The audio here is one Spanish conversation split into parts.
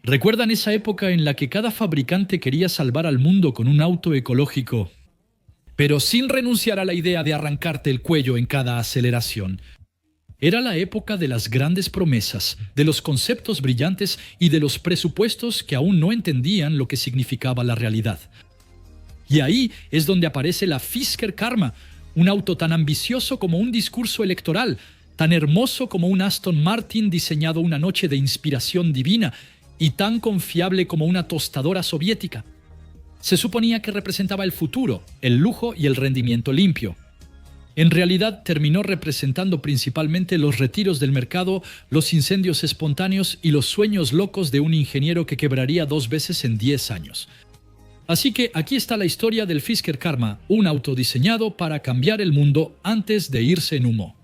¿Recuerdan esa época en la que cada fabricante quería salvar al mundo con un auto ecológico, pero sin renunciar a la idea de arrancarte el cuello en cada aceleración? Era la época de las grandes promesas, de los conceptos brillantes y de los presupuestos que aún no entendían lo que significaba la realidad. Y ahí es donde aparece la Fisker Karma, un auto tan ambicioso como un discurso electoral, tan hermoso como un Aston Martin diseñado una noche de inspiración divina y tan confiable como una tostadora soviética. Se suponía que representaba el futuro, el lujo y el rendimiento limpio. En realidad terminó representando principalmente los retiros del mercado, los incendios espontáneos y los sueños locos de un ingeniero que quebraría 2 veces en 10 años. Así que aquí está la historia del Fisker Karma, un auto diseñado para cambiar el mundo antes de irse en humo.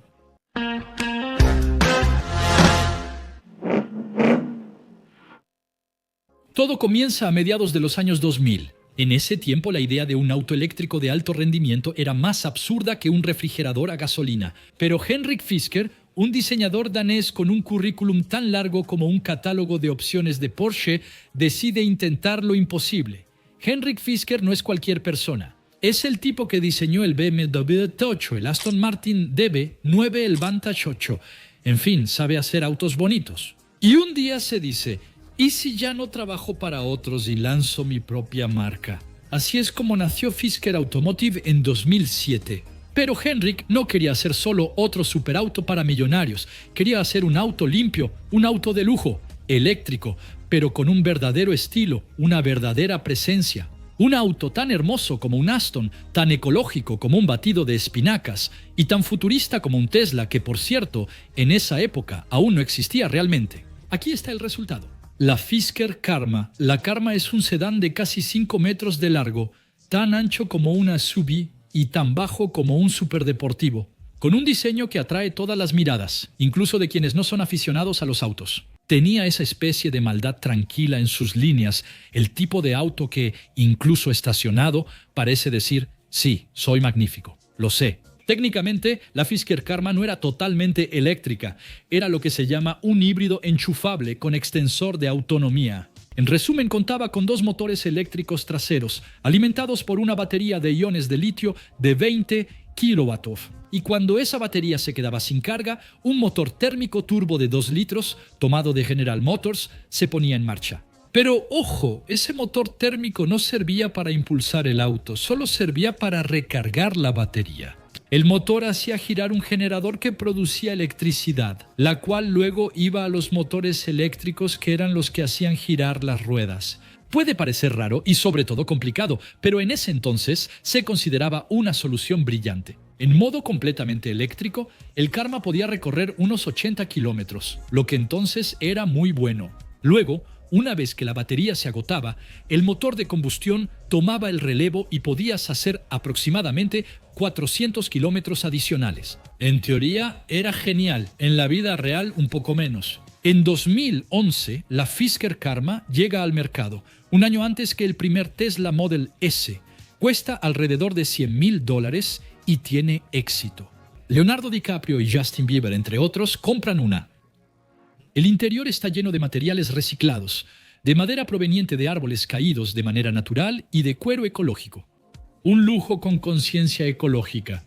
Todo comienza a mediados de los años 2000. En ese tiempo la idea de un auto eléctrico de alto rendimiento era más absurda que un refrigerador a gasolina. Pero Henrik Fisker, un diseñador danés con un currículum tan largo como un catálogo de opciones de Porsche, decide intentar lo imposible. Henrik Fisker no es cualquier persona. Es el tipo que diseñó el BMW T8, el Aston Martin DB9, el Vantage 8. En fin, sabe hacer autos bonitos. Y un día se dice: ¿y si ya no trabajo para otros y lanzo mi propia marca? Así es como nació Fisker Automotive en 2007. Pero Henrik no quería hacer solo otro superauto para millonarios. Quería hacer un auto limpio, un auto de lujo, eléctrico, pero con un verdadero estilo, una verdadera presencia. Un auto tan hermoso como un Aston, tan ecológico como un batido de espinacas y tan futurista como un Tesla, que por cierto, en esa época aún no existía realmente. Aquí está el resultado. La Fisker Karma. La Karma es un sedán de casi 5 metros de largo, tan ancho como una SUV y tan bajo como un superdeportivo, con un diseño que atrae todas las miradas, incluso de quienes no son aficionados a los autos. Tenía esa especie de maldad tranquila en sus líneas, el tipo de auto que, incluso estacionado, parece decir: sí, soy magnífico, lo sé. Técnicamente, la Fisker Karma no era totalmente eléctrica, era lo que se llama un híbrido enchufable con extensor de autonomía. En resumen, contaba con 2 motores eléctricos traseros, alimentados por una batería de iones de litio de 20 kW. Y cuando esa batería se quedaba sin carga, un motor térmico turbo de 2 litros, tomado de General Motors, se ponía en marcha. Pero ojo, ese motor térmico no servía para impulsar el auto, solo servía para recargar la batería. El motor hacía girar un generador que producía electricidad, la cual luego iba a los motores eléctricos que eran los que hacían girar las ruedas. Puede parecer raro y sobre todo complicado, pero en ese entonces se consideraba una solución brillante. En modo completamente eléctrico, el Karma podía recorrer unos 80 kilómetros, lo que entonces era muy bueno. Luego, una vez que la batería se agotaba, el motor de combustión tomaba el relevo y podías hacer aproximadamente 400 kilómetros adicionales. En teoría era genial, en la vida real un poco menos. En 2011, la Fisker Karma llega al mercado, un año antes que el primer Tesla Model S. Cuesta alrededor de $100,000 y tiene éxito. Leonardo DiCaprio y Justin Bieber, entre otros, compran una. El interior está lleno de materiales reciclados, de madera proveniente de árboles caídos de manera natural y de cuero ecológico. Un lujo con conciencia ecológica.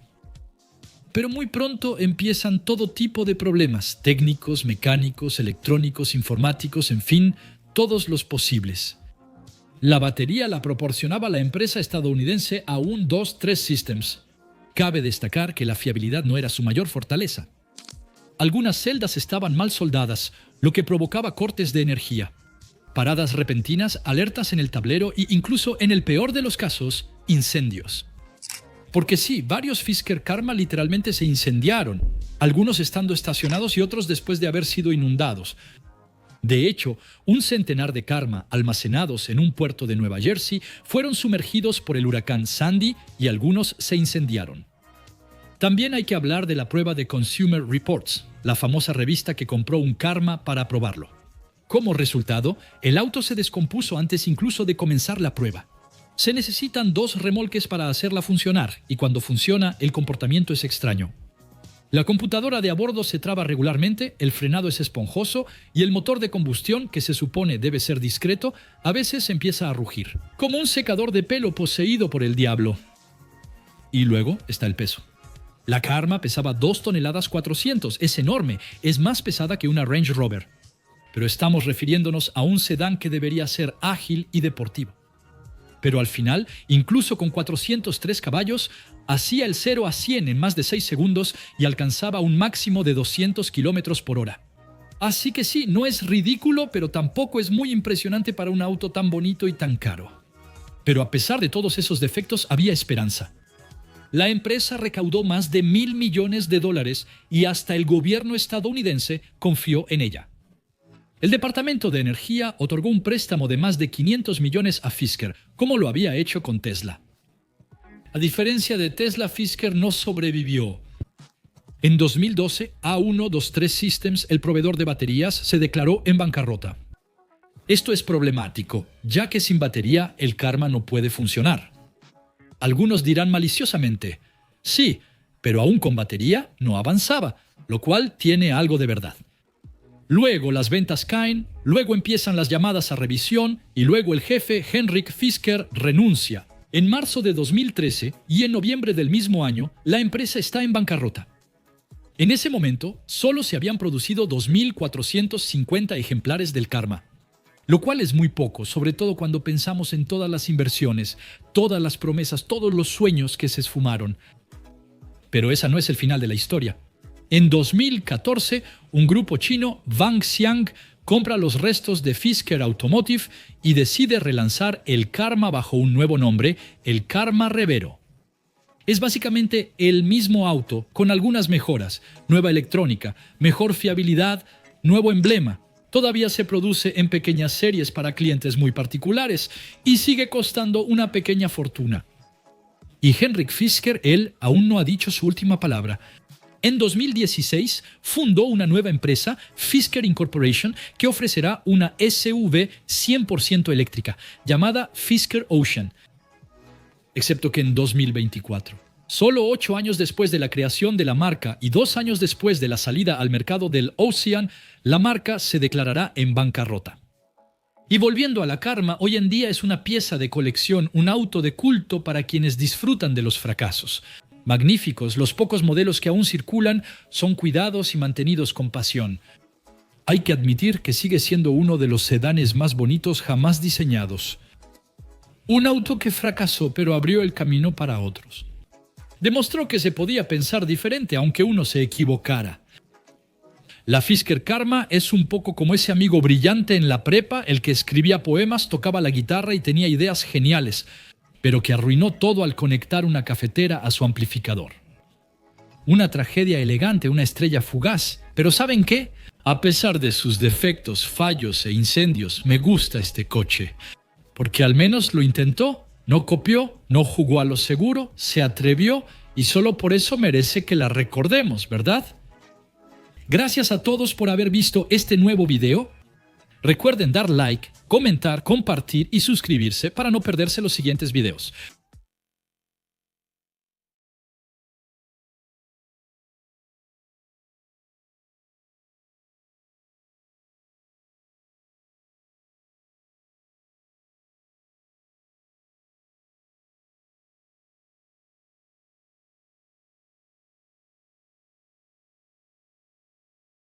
Pero muy pronto empiezan todo tipo de problemas, técnicos, mecánicos, electrónicos, informáticos, en fin, todos los posibles. La batería la proporcionaba la empresa estadounidense A123 Systems. Cabe destacar que la fiabilidad no era su mayor fortaleza. Algunas celdas estaban mal soldadas, lo que provocaba cortes de energía, paradas repentinas, alertas en el tablero e incluso, en el peor de los casos, incendios. Porque sí, varios Fisker Karma literalmente se incendiaron, algunos estando estacionados y otros después de haber sido inundados. De hecho, un centenar de Karma almacenados en un puerto de Nueva Jersey fueron sumergidos por el huracán Sandy y algunos se incendiaron. También hay que hablar de la prueba de Consumer Reports, la famosa revista que compró un Karma para probarlo. Como resultado, el auto se descompuso antes incluso de comenzar la prueba. Se necesitan 2 remolques para hacerla funcionar, y cuando funciona, el comportamiento es extraño. La computadora de a bordo se traba regularmente, el frenado es esponjoso y el motor de combustión, que se supone debe ser discreto, a veces empieza a rugir, como un secador de pelo poseído por el diablo. Y luego está el peso. La Karma pesaba 2 toneladas 400, es enorme, es más pesada que una Range Rover. Pero estamos refiriéndonos a un sedán que debería ser ágil y deportivo. Pero al final, incluso con 403 caballos, hacía el 0 a 100 en más de 6 segundos y alcanzaba un máximo de 200 kilómetros por hora. Así que sí, no es ridículo, pero tampoco es muy impresionante para un auto tan bonito y tan caro. Pero a pesar de todos esos defectos, había esperanza. La empresa recaudó más de $1.000 millones y hasta el gobierno estadounidense confió en ella. El Departamento de Energía otorgó un préstamo de más de 500 millones a Fisker, como lo había hecho con Tesla. A diferencia de Tesla, Fisker no sobrevivió. En 2012, A123 Systems, el proveedor de baterías, se declaró en bancarrota. Esto es problemático, ya que sin batería el Karma no puede funcionar. Algunos dirán maliciosamente, sí, pero aún con batería no avanzaba, lo cual tiene algo de verdad. Luego las ventas caen, luego empiezan las llamadas a revisión y luego el jefe Henrik Fisker renuncia. En marzo de 2013 y en noviembre del mismo año, la empresa está en bancarrota. En ese momento, solo se habían producido 2.450 ejemplares del Karma, lo cual es muy poco, sobre todo cuando pensamos en todas las inversiones, todas las promesas, todos los sueños que se esfumaron. Pero esa no es el final de la historia. En 2014, un grupo chino, Wanxiang, compra los restos de Fisker Automotive y decide relanzar el Karma bajo un nuevo nombre, el Karma Revero. Es básicamente el mismo auto, con algunas mejoras, nueva electrónica, mejor fiabilidad, nuevo emblema. Todavía se produce en pequeñas series para clientes muy particulares y sigue costando una pequeña fortuna. Y Henrik Fisker, él aún no ha dicho su última palabra. En 2016 fundó una nueva empresa, Fisker Incorporation, que ofrecerá una SUV 100% eléctrica, llamada Fisker Ocean. Excepto que en 2024, solo 8 años después de la creación de la marca y 2 años después de la salida al mercado del Ocean, la marca se declarará en bancarrota. Y volviendo a la Karma, hoy en día es una pieza de colección, un auto de culto para quienes disfrutan de los fracasos. Magníficos, los pocos modelos que aún circulan son cuidados y mantenidos con pasión. Hay que admitir que sigue siendo uno de los sedanes más bonitos jamás diseñados. Un auto que fracasó pero abrió el camino para otros. Demostró que se podía pensar diferente aunque uno se equivocara. La Fisker Karma es un poco como ese amigo brillante en la prepa, el que escribía poemas, tocaba la guitarra y tenía ideas geniales, pero que arruinó todo al conectar una cafetera a su amplificador. Una tragedia elegante, una estrella fugaz. Pero ¿saben qué? A pesar de sus defectos, fallos e incendios, me gusta este coche. Porque al menos lo intentó, no copió, no jugó a lo seguro, se atrevió y solo por eso merece que la recordemos, ¿verdad? Gracias a todos por haber visto este nuevo video. Recuerden dar like, comentar, compartir y suscribirse para no perderse los siguientes videos.